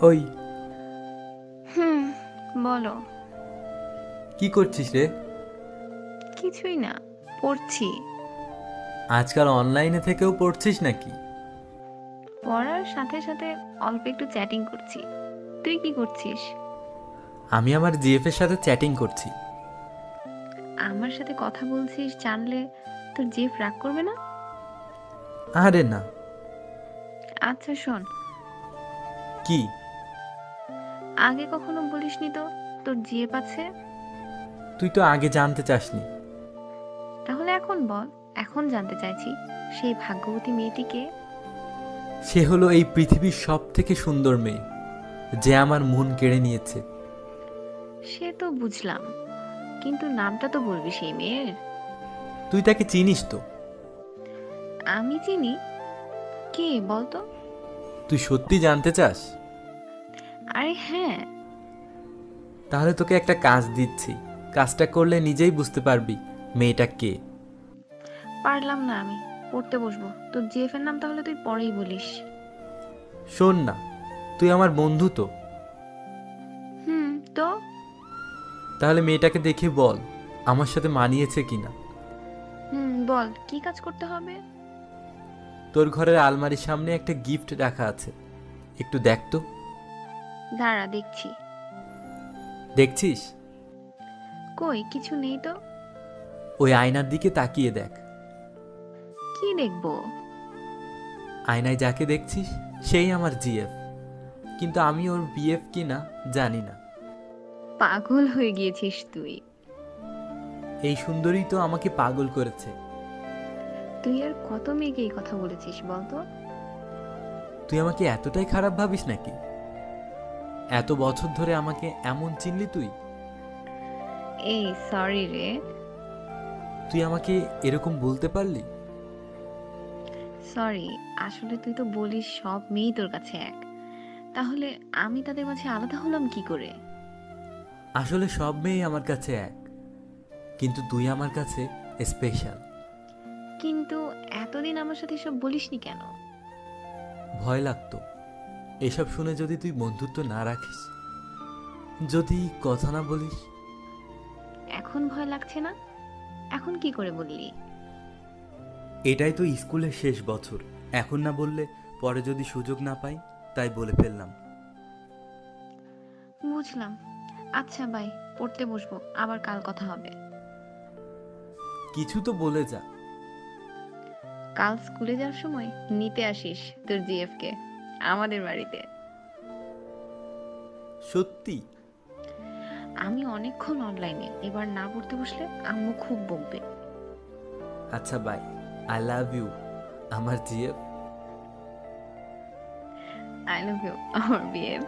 ওই, হুম, বলো। কি করছিস রে? কিছুই না, পড়ছি। আজকাল অনলাইনে থেকেও পড়ছিস নাকি? পড়ার সাথে সাথে অল্প একটু চ্যাটিং করছি। তুই কি করছিস? আমি আমার জিএফ এর সাথে চ্যাটিং করছি। আমার সাথে কথা বলছিস জানলে তোর জিএফ রাগ করবে না? আরে না। আচ্ছা শোন, কি? আগে কখনো বলিসনি তো তোর জিএফ আছে। তুই তো আগে জানতে চাসনি। তাহলে এখন বল, এখন জানতে চাইছি সেই ভাগ্যবতী মেয়েটিকে। সে হলো এই পৃথিবীর সব থেকে সুন্দর মেয়ে, যে আমার মন কেড়ে নিয়েছে। সে তো বুঝলাম, কিন্তু নামটা তো বলবি সেই মেয়ের। তুই তাকে চিনিস তো? আমি চিনি। কে বলতো? তুই সত্যি জানতে চাস? আরে হ্যাঁ। তাহলে তোকে একটা কাজ দিচ্ছি। কাজটা করলে নিজেই বুঝতে পারবি মেয়েটা কে। পারলাম না আমি, পড়তে বসবো। তোর জিএফ এর নাম তাহলে তুই পরেই বলিস। শোন না, তুই আমার বন্ধু তো। হুম, তো? তাহলে মেয়েটাকে দেখে বল আমার সাথে মানিয়েছে কিনা। হুম, বল কি কাজ করতে হবে। তোর ঘরের আলমারির সামনে একটা গিফট রাখা আছে, একটু দেখ তো। দাঁড়া দেখছি। দেখছিস? কই কিছু নেই তো। ওই আয়নার দিকে তাকিয়ে দেখ। কি দেখবো? আয়নায় যাকে দেখছিস সেই আমার জিএফ, কিন্তু আমি ওর বিএফ কিনা জানি না। পাগল হয়ে গিয়েছিস তুই। এই সুন্দরী তো আমাকে পাগল করেছে। তুই আর কত মেয়েকে এই কথা বলেছিস বলতো? তুই আমাকে এতটাই খারাপ ভাবিস নাকি? এত বছর ধরে আমাকে এমন চিনলি তুই? এই সরি রে। তুই আমাকে এরকম বলতে পারলি? সরি, আসলে তুই তো বলিস সব মেয়েই তোর কাছে এক, তাহলে আমি তাদের মাঝে আলাদা হলাম কি করে? আসলে সব মেয়ে আমার কাছে এক, কিন্তু তুই আমার কাছে স্পেশাল। কিন্তু এতদিন আমার সাথে এসব বলিসনি কেন? ভয় লাগতো এসব শুনে যদি তুই বন্ধুত্ব না রাখিস, যদি কথা না বলিস। এখন ভয় লাগছে না? এখন কি করে বললি? এটাই তো স্কুলের শেষ বছর, এখন না বললে পরে যদি সুযোগ না পাই, তাই বলে ফেললাম। বুঝলাম। আচ্ছা বাই, পড়তে বসবো, আবার কাল কথা হবে। কিছু তো বলে যা। কাল স্কুলে যাওয়ার সময় নিতে আসিস তোর জিএফ কে আমাদের বাড়িতে। সত্যি? আমি অনেকক্ষণ অনলাইনে, এবার না পড়তে বসলে আম্মু খুব বকবে। আচ্ছা বাই, আই লাভ ইউ আমার জিএফ। আই লাভ ইউ আমার বিএফ।